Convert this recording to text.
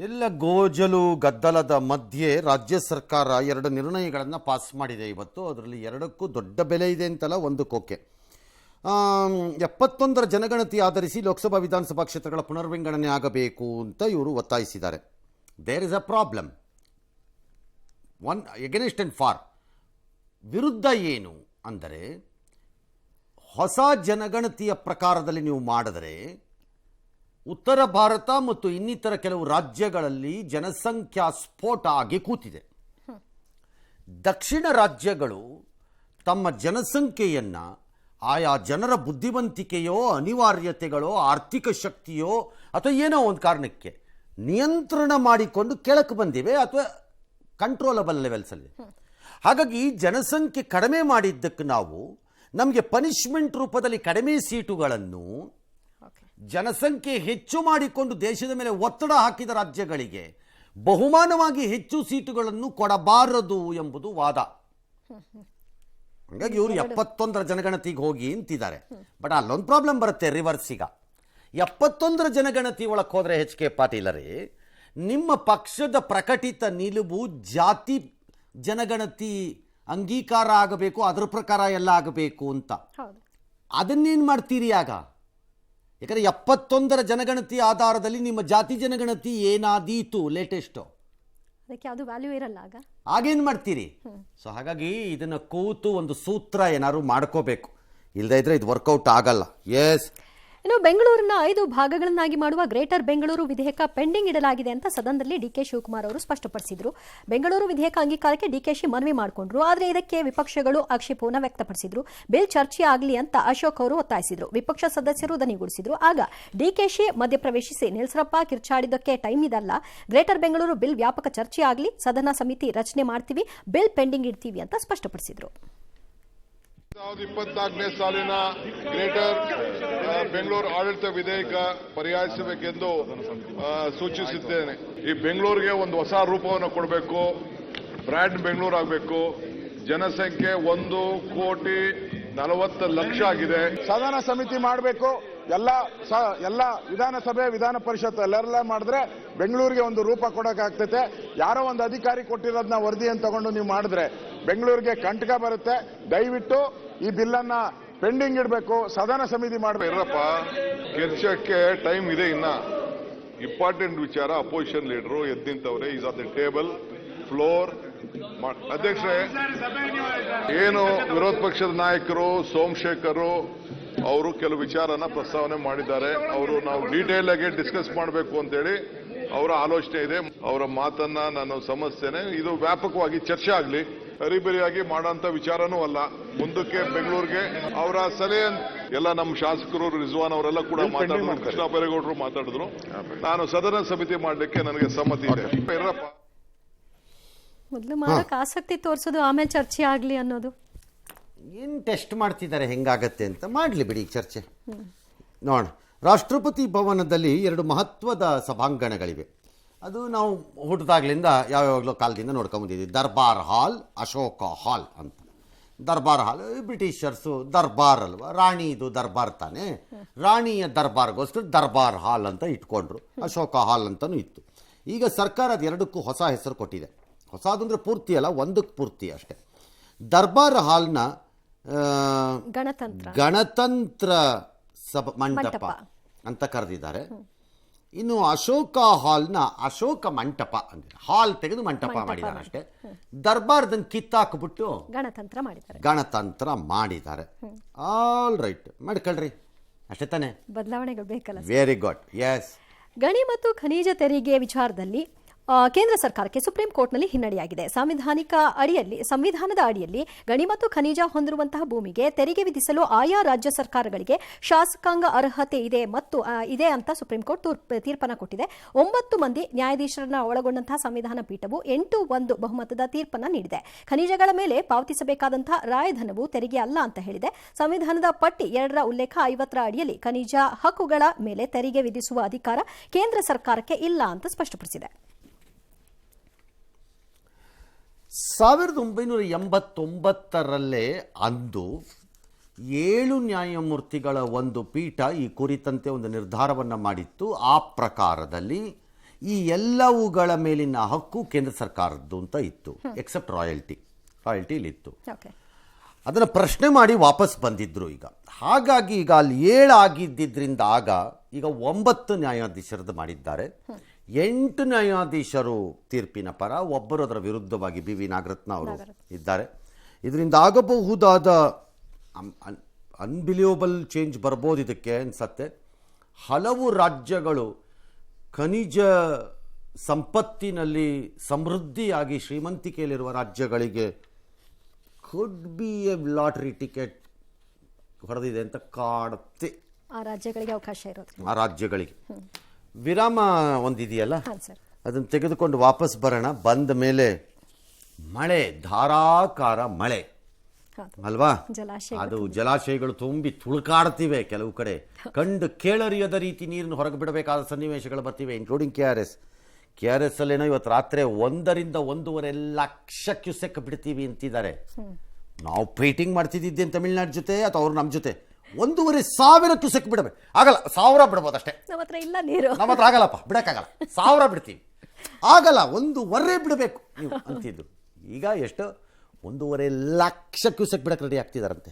ಎಲ್ಲ ಗೋಜಲು ಗದ್ದಲದ ಮಧ್ಯೆ ರಾಜ್ಯ ಸರ್ಕಾರ ಎರಡು ನಿರ್ಣಯಗಳನ್ನು ಪಾಸ್ ಮಾಡಿದೆ ಇವತ್ತು. ಅದರಲ್ಲಿ ಎರಡಕ್ಕೂ ದೊಡ್ಡ ಬೆಲೆ ಇದೆ ಅಂತಲ್ಲ, ಒಂದಕ್ಕೋಕೆ 71ರ ಜನಗಣತಿ ಆಧರಿಸಿ ಲೋಕಸಭಾ ವಿಧಾನಸಭಾ ಕ್ಷೇತ್ರಗಳ ಪುನರ್ವಿಂಗಡಣೆ ಆಗಬೇಕು ಅಂತ ಇವರು ಒತ್ತಾಯಿಸಿದ್ದಾರೆ. There is a problem. One against and for. ವಿರುದ್ಧ ಏನು ಅಂದರೆ, ಹೊಸ ಜನಗಣತಿಯ ಪ್ರಕಾರದಲ್ಲಿ ನೀವು ಮಾಡಿದರೆ ಉತ್ತರ ಭಾರತ ಮತ್ತು ಇನ್ನಿತರ ಕೆಲವು ರಾಜ್ಯಗಳಲ್ಲಿ ಜನಸಂಖ್ಯಾ ಸ್ಫೋಟ ಆಗಿ ಕೂತಿದೆ. ದಕ್ಷಿಣ ರಾಜ್ಯಗಳು ತಮ್ಮ ಜನಸಂಖ್ಯೆಯನ್ನು ಆಯಾ ಜನರ ಬುದ್ಧಿವಂತಿಕೆಯೋ ಅನಿವಾರ್ಯತೆಗಳೋ ಆರ್ಥಿಕ ಶಕ್ತಿಯೋ ಅಥವಾ ಏನೋ ಒಂದು ಕಾರಣಕ್ಕೆ ನಿಯಂತ್ರಣ ಮಾಡಿಕೊಂಡು ಕೆಳಕ್ಕೆ ಬಂದಿವೆ ಅಥವಾ ಕಂಟ್ರೋಲಬಲ್ ಲೆವೆಲ್ಸಲ್ಲಿ. ಹಾಗಾಗಿ ಜನಸಂಖ್ಯೆ ಕಡಿಮೆ ಮಾಡಿದ್ದಕ್ಕೆ ನಾವು ನಮಗೆ ಪನಿಷ್ಮೆಂಟ್ ರೂಪದಲ್ಲಿ ಕಡಿಮೆ ಸೀಟುಗಳನ್ನು, ಜನಸಂಖ್ಯೆ ಹೆಚ್ಚು ಮಾಡಿಕೊಂಡು ದೇಶದ ಮೇಲೆ ಒತ್ತಡ ಹಾಕಿದ ರಾಜ್ಯಗಳಿಗೆ ಬಹುಮಾನವಾಗಿ ಹೆಚ್ಚು ಸೀಟುಗಳನ್ನು ಕೊಡಬಾರದು ಎಂಬುದು ವಾದ. ಹಾಗಾಗಿ ಇವರು 71ರ ಜನಗಣತಿಗೆ ಹೋಗಿ ಅಂತಿದ್ದಾರೆ. ಬಟ್ ಅಲ್ಲೊಂದು ಪ್ರಾಬ್ಲಮ್ ಬರುತ್ತೆ ರಿವರ್ಸ್. ಈಗ 71ರ ಜನಗಣತಿ ಒಳಗೆ ಹೋದರೆ ಎಚ್ ಕೆ ಪಾಟೀಲರೇ, ನಿಮ್ಮ ಪಕ್ಷದ ಪ್ರಕಟಿತ ನಿಲುವು ಜಾತಿ ಜನಗಣತಿ ಅಂಗೀಕಾರ ಆಗಬೇಕು, ಅದರ ಪ್ರಕಾರ ಎಲ್ಲ ಆಗಬೇಕು ಅಂತ. ಅದನ್ನೇನು ಮಾಡ್ತೀರಿ ಆಗ? ಯಾಕಂದರೆ 71ರ ಜನಗಣತಿ ಆಧಾರದಲ್ಲಿ ನಿಮ್ಮ ಜಾತಿ ಜನಗಣತಿ ಏನಾದೀತು ಲೇಟೆಸ್ಟು, ಅದಕ್ಕೆ ಅದು ವ್ಯಾಲ್ಯೂ ಇರಲ್ಲ. ಆಗೇನು ಮಾಡ್ತೀರಿ? ಸೊ ಹಾಗಾಗಿ ಇದನ್ನು ಕೂತು ಒಂದು ಸೂತ್ರ ಏನಾದ್ರು ಮಾಡ್ಕೋಬೇಕು, ಇಲ್ಲದೇ ಇದ್ರೆ ಇದು ವರ್ಕೌಟ್ ಆಗಲ್ಲ. ಎಸ್. ಇನ್ನು ಬೆಂಗಳೂರಿನ 5 ಭಾಗಗಳನ್ನಾಗಿ ಮಾಡುವ ಗ್ರೇಟರ್ ಬೆಂಗಳೂರು ವಿಧೇಯಕ ಪೆಂಡಿಂಗ್ ಇಡಲಾಗಿದೆ ಅಂತ ಸದನದಲ್ಲಿ ಡಿಕೆ ಶಿವಕುಮಾರ್ ಅವರು ಸ್ಪಷ್ಟಪಡಿಸಿದರು. ಬೆಂಗಳೂರು ವಿಧೇಯಕ ಅಂಗೀಕಾರಕ್ಕೆ ಡಿಕೆಶಿ ಮನವಿ ಮಾಡಿಕೊಂಡ್ರು. ಆದರೆ ಇದಕ್ಕೆ ವಿಪಕ್ಷಗಳು ಆಕ್ಷೇಪವನ್ನು ವ್ಯಕ್ತಪಡಿಸಿದ್ರು. ಬಿಲ್ ಚರ್ಚೆ ಆಗಲಿ ಅಂತ ಅಶೋಕ್ ಅವರು ಒತ್ತಾಯಿಸಿದ್ರು. ವಿಪಕ್ಷ ಸದಸ್ಯರು ದನಿಗೂಡಿಸಿದ್ರು. ಆಗ ಡಿಕೆಶಿ ಮಧ್ಯಪ್ರವೇಶಿಸಿ, ನಿಲ್ಸರಪ್ಪ, ಕಿರ್ಚಾಡಿದ್ದಕ್ಕೆ ಟೈಮ್ ಇದಲ್ಲ, ಗ್ರೇಟರ್ ಬೆಂಗಳೂರು ಬಿಲ್ ವ್ಯಾಪಕ ಚರ್ಚೆ ಆಗಲಿ, ಸದನ ಸಮಿತಿ ರಚನೆ ಮಾಡ್ತೀವಿ, ಬಿಲ್ ಪೆಂಡಿಂಗ್ ಇಡ್ತೀವಿ ಅಂತ ಸ್ಪಷ್ಟಪಡಿಸಿದ್ರು. 2024ನೇ ಸಾಲಿನ ಗ್ರೇಟರ್ ಬೆಂಗಳೂರು ಆಡಳಿತ ವಿಧೇಯಕ ಪರಿಹಾರಿಸಬೇಕೆಂದು ಸೂಚಿಸಿದ್ದೇನೆ. ಈ ಬೆಂಗಳೂರಿಗೆ ಒಂದು ಹೊಸ ರೂಪವನ್ನು ಕೊಡಬೇಕು, ಬ್ರ್ಯಾಂಡ್ ಬೆಂಗಳೂರು ಆಗಬೇಕು. ಜನಸಂಖ್ಯೆ 1,40,00,000 ಆಗಿದೆ. ಸದನ ಸಮಿತಿ ಮಾಡಬೇಕು. ಎಲ್ಲ ವಿಧಾನಸಭೆ, ವಿಧಾನ ಪರಿಷತ್ ಎಲ್ಲರೆಲ್ಲ ಮಾಡಿದ್ರೆ ಬೆಂಗಳೂರಿಗೆ ಒಂದು ರೂಪ ಕೊಡೋಕ್ಕಾಗ್ತೈತೆ. ಯಾರೋ ಒಂದು ಅಧಿಕಾರಿ ಕೊಟ್ಟಿರೋದನ್ನ ವರದಿಯನ್ನು ತಗೊಂಡು ನೀವು ಮಾಡಿದ್ರೆ ಬೆಂಗಳೂರಿಗೆ ಕಂಟಕ ಬರುತ್ತೆ. ದಯವಿಟ್ಟು ಈ ಬಿಲ್ಲನ್ನ ಪೆಂಡಿಂಗ್ ಇಡಬೇಕು, ಸದನ ಸಮಿತಿ ಮಾಡಬೇಕು. ಇರಪ್ಪ, ಚರ್ಚೆಗೆ ಟೈಮ್ ಇದೆ. ಇನ್ನ ಇಂಪಾರ್ಟೆಂಟ್ ವಿಚಾರ. ಅಪೋಸಿಷನ್ ಲೀಡರು ಎದ್ದು ನಿಂತವ್ರೆ. Is on the table, floor. ಅಧ್ಯಕ್ಷರೇ, ಏನು ವಿರೋಧ ಪಕ್ಷದ ನಾಯಕರು ಸೋಮಶೇಖರ್ ಅವರು ಕೆಲವು ವಿಚಾರನ ಪ್ರಸ್ತಾವನೆ ಮಾಡಿದ್ದಾರೆ. ಅವರು ನಾವು ಡೀಟೇಲ್ ಆಗಿ ಡಿಸ್ಕಸ್ ಮಾಡಬೇಕು ಅಂತೇಳಿ ಅವರ ಆಲೋಚನೆ ಇದೆ. ಅವರ ಮಾತನ್ನ ನಾನು ಸಮಸ್ಯೆನೆ. ಇದು ವ್ಯಾಪಕವಾಗಿ ಚರ್ಚೆ ಆಗಲಿ, ಹರಿಬರಿಯಾಗಿ ಮಾಡೋಂಥ ವಿಚಾರನೂ ಅಲ್ಲ. ಮುಂದಕ್ಕೆ ಬೆಂಗಳೂರಿಗೆ ಅವರ ಸಲಹೆ ಎಲ್ಲ ನಮ್ಮ ಶಾಸಕರು ರಿಜ್ವಾನ್ ಅವರೆಲ್ಲ ಕೂಡ ಮಾತಾಡಿದ್ರು, ಕೃಷ್ಣ ಬೈರೇಗೌಡರು ಮಾತಾಡಿದ್ರು. ನಾನು ಸದನ ಸಮಿತಿ ಮಾಡಲಿಕ್ಕೆ ನನಗೆ ಸಮ್ಮತಿ ಇದೆ. ಇರಪ್ಪ, ಮೊದಲು ಮಾಡಕ್ಕೆ ಆಸಕ್ತಿ ತೋರಿಸೋದು, ಆಮೇಲೆ ಚರ್ಚೆ ಆಗಲಿ ಅನ್ನೋದು. ಏನು ಟೆಸ್ಟ್ ಮಾಡ್ತಿದ್ದಾರೆ ಹೆಂಗಾಗತ್ತೆ ಅಂತ. ಮಾಡಲಿ ಬಿಡಿ ಚರ್ಚೆ. ನೋಡೋಣ. ರಾಷ್ಟ್ರಪತಿ ಭವನದಲ್ಲಿ 2 ಮಹತ್ವದ ಸಭಾಂಗಣಗಳಿವೆ. ಅದು ನಾವು ಹುಟ್ಟಿದಾಗ್ಲಿಂದ ಯಾವಾಗಲೂ ಕಾಲದಿಂದ ನೋಡ್ಕೊಂಬಂದಿದ್ದೀವಿ. ದರ್ಬಾರ್ ಹಾಲ್, ಅಶೋಕ ಹಾಲ್ ಅಂತ. ದರ್ಬಾರ್ ಹಾಲ್ ಬ್ರಿಟಿಷರ್ಸು ದರ್ಬಾರ್ ಅಲ್ವಾ, ರಾಣಿದು ದರ್ಬಾರ್ ತಾನೆ, ರಾಣಿಯ ದರ್ಬಾರ್ಗೋಸ್ಕರ ದರ್ಬಾರ್ ಹಾಲ್ ಅಂತ ಇಟ್ಕೊಂಡ್ರು. ಅಶೋಕ ಹಾಲ್ ಅಂತಲೂ ಇತ್ತು. ಈಗ ಸರ್ಕಾರ ಅದು ಎರಡಕ್ಕೂ ಹೊಸ ಹೆಸರು ಕೊಟ್ಟಿದೆ. ಹೊಸದಂದ್ರೆ ಪೂರ್ತಿ ಅಲ್ಲ, ಒಂದಕ್ಕೆ ಪೂರ್ತಿ ಅಷ್ಟೇ. ದರ್ಬಾರ್ ಹಾಲ್ನ ಗಣತಂತ್ರ ಮಂಟಪ ಅಂತ ಕರೆದಿದ್ದಾರೆ. ಇನ್ನು ಅಶೋಕ ಹಾಲ್ನ ಅಶೋಕ ಮಂಟಪ ಅಂದ್ರೆ ಹಾಲ್ ತೆಗೆದು ಮಂಟಪ ಮಾಡಿದ್ದಾರೆ ಅಷ್ಟೇ. ದರ್ಬಾರ್ದನ್ನು ಕಿತ್ತಾಕ್ಬಿಟ್ಟು ಗಣತಂತ್ರ ಮಾಡಿದ್ದಾರೆ. ಆಲ್ ರೈಟ್, ಮಾಡ್ಕೊಳ್ರಿ ಅಷ್ಟೇ ತಾನೆ. ಬದಲಾವಣೆಗಳು ಬೇಕಲ್ಲ. Very good. ಎಸ್. ಗಣಿ ಮತ್ತು ಖನಿಜ ತೆರಿಗೆ ವಿಚಾರದಲ್ಲಿ ಕೇಂದ್ರ ಸರ್ಕಾರಕ್ಕೆ ಸುಪ್ರೀಂ ಕೋರ್ಟ್ನಲ್ಲಿ ಹಿನ್ನಡೆಯಾಗಿದೆ. ಸಂವಿಧಾನದ ಅಡಿಯಲ್ಲಿ ಗಣಿ ಮತ್ತು ಖನಿಜ ಹೊಂದಿರುವಂತಹ ಭೂಮಿಗೆ ತೆರಿಗೆ ವಿಧಿಸಲು ಆಯಾ ರಾಜ್ಯ ಸರ್ಕಾರಗಳಿಗೆ ಶಾಸಕಾಂಗ ಅರ್ಹತೆ ಇದೆ ಅಂತ ಸುಪ್ರೀಂ ಕೋರ್ಟ್ ತೀರ್ಪನ್ನು ಕೊಟ್ಟಿದೆ. 9 ಮಂದಿ ನ್ಯಾಯಾಧೀಶರನ್ನ ಒಳಗೊಂಡಂತಹ ಸಂವಿಧಾನ ಪೀಠವು 8-1 ಬಹುಮತದ ತೀರ್ಪನ್ನು ನೀಡಿದೆ. ಖನಿಜಗಳ ಮೇಲೆ ಪಾವತಿಸಬೇಕಾದಂತಹ ರಾಯಧನವು ತೆರಿಗೆ ಅಲ್ಲ ಅಂತ ಹೇಳಿದೆ. ಸಂವಿಧಾನದ ಪಟ್ಟಿ 2ರ ಉಲ್ಲೇಖ 50ರ ಅಡಿಯಲ್ಲಿ ಖನಿಜ ಹಕ್ಕುಗಳ ಮೇಲೆ ತೆರಿಗೆ ವಿಧಿಸುವ ಅಧಿಕಾರ ಕೇಂದ್ರ ಸರ್ಕಾರಕ್ಕೆ ಇಲ್ಲ ಅಂತ ಸ್ಪಷ್ಟಪಡಿಸಿದೆ. 1989ರಲ್ಲೇ ಅಂದು 7 ನ್ಯಾಯಮೂರ್ತಿಗಳ ಒಂದು ಪೀಠ ಈ ಕುರಿತಂತೆ ಒಂದು ನಿರ್ಧಾರವನ್ನು ಮಾಡಿತ್ತು. ಆ ಪ್ರಕಾರದಲ್ಲಿ ಈ ಎಲ್ಲವುಗಳ ಮೇಲಿನ ಹಕ್ಕು ಕೇಂದ್ರ ಸರ್ಕಾರದ್ದು ಅಂತ ಇತ್ತು, ಎಕ್ಸೆಪ್ಟ್ ರಾಯಲ್ಟಿ ಇಲ್ಲಿತ್ತು. ಓಕೆ. ಅದನ್ನು ಪ್ರಶ್ನೆ ಮಾಡಿ ವಾಪಸ್ ಬಂದಿದ್ರು. ಈಗ ಹಾಗಾಗಿ ಈಗ ಅಲ್ಲಿ 7 ಆಗಿದ್ದರಿಂದ ಈಗ 9 ನ್ಯಾಯಾಧೀಶರದ್ದು ಮಾಡಿದ್ದಾರೆ. 8 ನ್ಯಾಯಾಧೀಶರು ತೀರ್ಪಿನ ಪರ, ಒಬ್ಬರು ಅದರ ವಿರುದ್ಧವಾಗಿ ಬಿ ವಿ ನಾಗರತ್ನ ಅವರು ಇದ್ದಾರೆ. ಇದರಿಂದ ಆಗಬಹುದಾದ ಅನ್ಬಿಲಿಯಬಲ್ ಚೇಂಜ್ ಬರ್ಬೋದು ಇದಕ್ಕೆ ಅನ್ಸತ್ತೆ. ಹಲವು ರಾಜ್ಯಗಳು ಖನಿಜ ಸಂಪತ್ತಿನಲ್ಲಿ ಸಮೃದ್ಧಿಯಾಗಿ ಶ್ರೀಮಂತಿಕೆಯಲ್ಲಿರುವ ರಾಜ್ಯಗಳಿಗೆ could be A lottery ticket ಹೊಡೆದಿದೆ ಅಂತ ಕಾಡುತ್ತೆ. ಆ ರಾಜ್ಯಗಳಿಗೆ ಅವಕಾಶ ಇರೋದು. ಆ ರಾಜ್ಯಗಳಿಗೆ ವಿರಾಮ ಒಂದಿದೆಯಲ್ಲ, ಹಾಂ ಸರ್. ಅದನ್ನು ತೆಗೆದುಕೊಂಡು ವಾಪಸ್ ಬರೋಣ. ಬಂದ ಮೇಲೆ ಮಳೆ, ಧಾರಾಕಾರ ಮಳೆ ಅಲ್ವಾ, ಅದು ಜಲಾಶಯಗಳು ತುಂಬಿ ತುಳುಕಾಡ್ತಿವೆ. ಕೆಲವು ಕಡೆ ಕಂಡು ಕೇಳರಿಯದ ರೀತಿ ನೀರನ್ನು ಹೊರಗೆ ಬಿಡಬೇಕಾದ ಸನ್ನಿವೇಶಗಳು ಬರ್ತಿವೆ, ಇನ್ಕ್ಲೂಡಿಂಗ್ KRS ಅಲ್ಲೇನೋ ಇವತ್ತು ರಾತ್ರಿ 1 ರಿಂದ 1.5 ಲಕ್ಷ ಕ್ಯೂಸೆಕ್ ಬಿಡ್ತೀವಿ ಅಂತಿದ್ದಾರೆ. ನಾವು ಫೈಟಿಂಗ್ ಮಾಡ್ತಿದ್ದೆ ತಮಿಳ್ನಾಡು ಜೊತೆ ಅಥವಾ ಅವ್ರು ನಮ್ಮ ಜೊತೆ 1,500 ಕ್ಯೂಸೆಕ್ ಬಿಡಬೇಕು. ಆಗಲ್ಲ, 1000 ಬಿಡ್ಬೋದು ಅಷ್ಟೇ. ನಮ್ಮ ಹತ್ರ ಇಲ್ಲ ನೀರು, ನಮ್ಮ ಹತ್ರ ಆಗಲ್ಲಪ್ಪ, ಬಿಡಕ್ಕಾಗಲ್ಲ. 1000 ಬಿಡ್ತೀವಿ, ಆಗಲ್ಲ 1.5 ಬಿಡಬೇಕು ನೀವು ಅಂತಿದ್ರು. ಈಗ ಎಷ್ಟು 1.5 ಲಕ್ಷ ಕ್ಯೂಸೆಕ್ ಬಿಡಕ್ಕೆ ರೆಡಿ ಆಗ್ತಿದಾರಂತೆ.